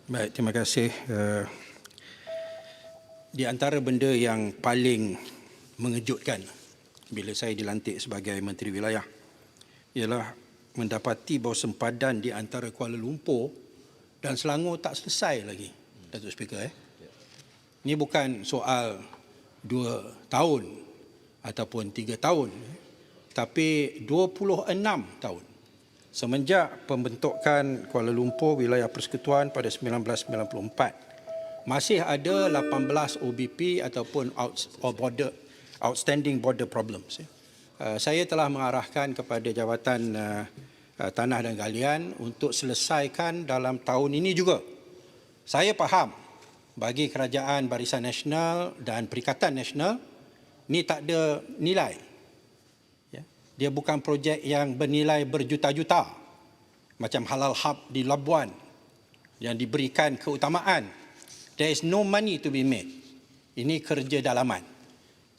Baik, terima kasih. Di antara benda yang paling mengejutkan bila saya dilantik sebagai Menteri Wilayah ialah mendapati bahawa sempadan di antara Kuala Lumpur dan Selangor tak selesai lagi, Datuk Speaker. Ini bukan soal 2 tahun ataupun 3 tahun, tapi 26 tahun. Semenjak pembentukan Kuala Lumpur Wilayah Persekutuan pada 1994, masih ada 18 OBP ataupun outstanding border problems. Saya telah mengarahkan kepada Jabatan Tanah dan Galian untuk selesaikan dalam tahun ini juga. Saya faham bagi Kerajaan Barisan Nasional dan Perikatan Nasional, ini tak ada nilai. Dia bukan projek yang bernilai berjuta-juta macam Halal Hub di Labuan yang diberikan keutamaan. There is no money to be made. Ini kerja dalaman.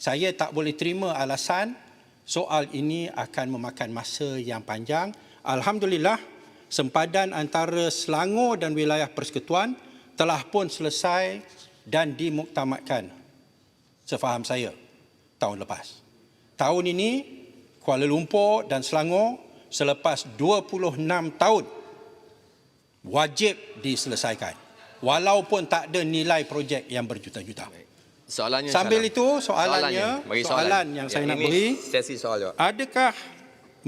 Saya tak boleh terima alasan soal ini akan memakan masa yang panjang. Alhamdulillah, sempadan antara Selangor dan Wilayah Persekutuan telah pun selesai dan dimuktamadkan sefaham saya tahun lepas. Tahun ini Kuala Lumpur dan Selangor selepas 26 tahun wajib diselesaikan walaupun tak ada nilai projek yang berjuta-juta. Soalannya sambil itu soalan yang saya nak beri, sesi soal. Adakah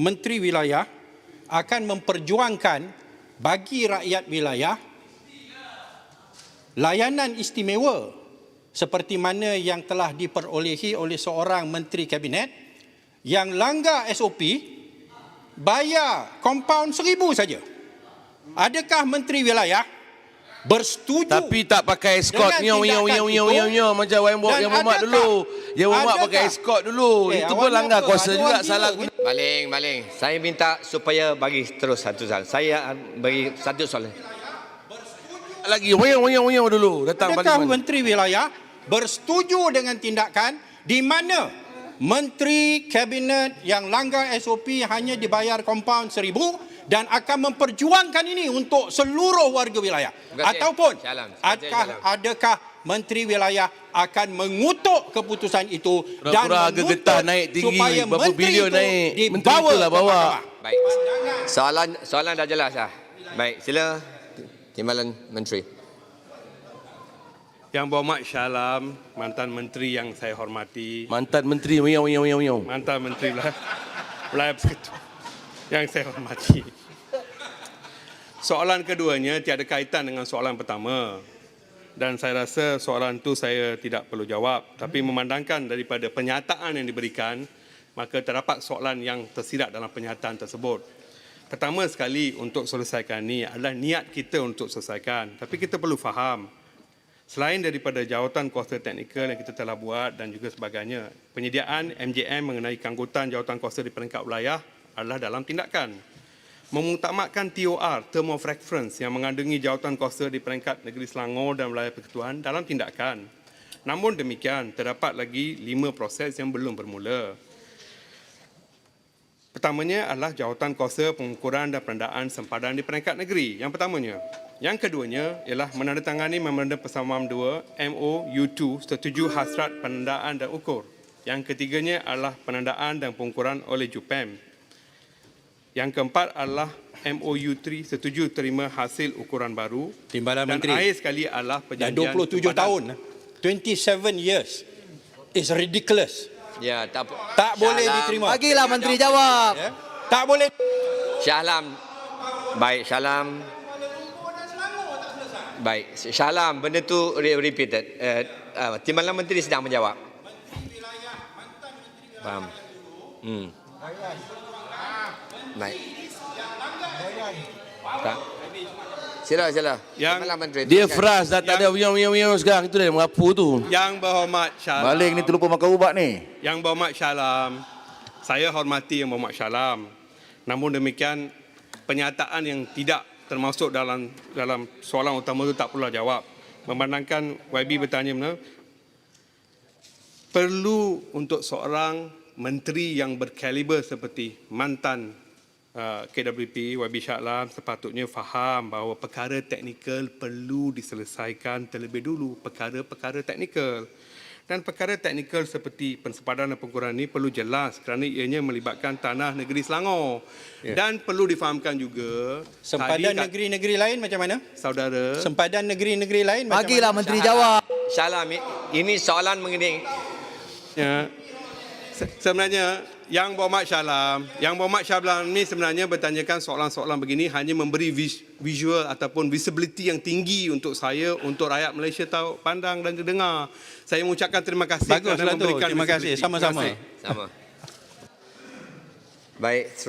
Menteri Wilayah akan memperjuangkan bagi rakyat wilayah layanan istimewa seperti mana yang telah diperolehi oleh seorang Menteri Kabinet yang langgar SOP bayar kompaun 1,000 saja? Adakah Menteri Wilayah bersetuju? Tapi tak pakai escort macam Wan Muhammad dulu. Yang Muhammad pakai escort dulu. Itu pun langgar kuasa juga, salah guna. Baling. Saya minta supaya bagi terus satu soalan. Saya bagi satu soalan. Lagi wayang dulu. Datang balik. Adakah Menteri Wilayah bersetuju dengan tindakan di mana Menteri Kabinet yang langgar SOP hanya dibayar kompaun 1,000 dan akan memperjuangkan ini untuk seluruh warga wilayah? Ataupun adakah Menteri Wilayah akan mengutuk keputusan itu dan menuntut supaya Menteri itu dibawa ke mahkamah? Baik. Soalan dah jelas dah. Baik, sila Timbalan Menteri. Yang Berhormat Shah Alam, mantan menteri yang saya hormati. Mantan menteri Mantan menteri Wilayah Persekutuan yang saya hormati. Soalan keduanya tiada kaitan dengan soalan pertama. Dan saya rasa soalan itu saya tidak perlu jawab. Tapi memandangkan daripada penyataan yang diberikan, maka terdapat soalan yang tersirat dalam penyataan tersebut. Pertama sekali, untuk selesaikan ini adalah niat kita untuk selesaikan. Tapi kita perlu faham, selain daripada jawatan kuasa teknikal yang kita telah buat dan juga sebagainya, penyediaan MJM mengenai keanggotaan jawatan kuasa di peringkat wilayah adalah dalam tindakan. Memuktamadkan TOR, Term of Reference, yang mengandungi jawatan kuasa di peringkat negeri Selangor dan Wilayah Persekutuan dalam tindakan. Namun demikian, terdapat lagi 5 proses yang belum bermula. Pertamanya adalah jawatan kuasa pengukuran dan penandaan sempadan di peringkat negeri. Yang pertamanya. Yang keduanya ialah menandatangani Memorandum Persamaan 2 MOU2 setuju hasrat penandaan dan ukur. Yang ketiganya adalah penandaan dan pengukuran oleh JUPEM. Yang keempat adalah MOU3 setuju terima hasil ukuran baru. Timbalan dan Menteri, akhir sekali adalah perjanjian 27 tahun, 27 years is ridiculous. Ya, tak boleh diterima. Bagilah Menteri jawab. Tak boleh. Shah Alam. Baik, Shah Alam. Baik, Shah Alam, benda tu repeated. Timbalan Menteri sedang menjawab. Faham. Baik. Tak. Sila. Timbalan Menteri. Dia frust dah tak ada sekarang. Itu dia mengapu tu. Yang Berhormat Shah Alam. Balik ni terlupa makan ubat ni. Yang Berhormat Shah Alam, saya hormati Yang Berhormat Shah Alam. Namun demikian, penyataan yang tidak termasuk dalam soalan utama itu tak perlu jawab. Memandangkan YB bertanya mana, perlu untuk seorang menteri yang berkaliber seperti mantan KWP YB Shah Alam sepatutnya faham bahawa perkara teknikal perlu diselesaikan terlebih dulu, perkara-perkara teknikal. Dan perkara teknikal seperti pensepadan dan pengukuran ini perlu jelas kerana ianya melibatkan tanah negeri Selangor. Dan perlu difahamkan juga Sempadan tadi negeri-negeri lain macam mana? saudara, Sempadan negeri-negeri lain macam Bagilah mana? Menteri jawab. Shah Alam, ini soalan mengenai sebenarnya Yang Berhormat Shah Alam ni sebenarnya bertanyakan soalan-soalan begini hanya memberi visual ataupun visibility yang tinggi untuk saya, untuk rakyat Malaysia tahu, pandang dan dengar. Saya mengucapkan terima kasih Bagus kerana lah tu. memberikan Terima kasih. visibility. Sama-sama. sama. Baik, terus.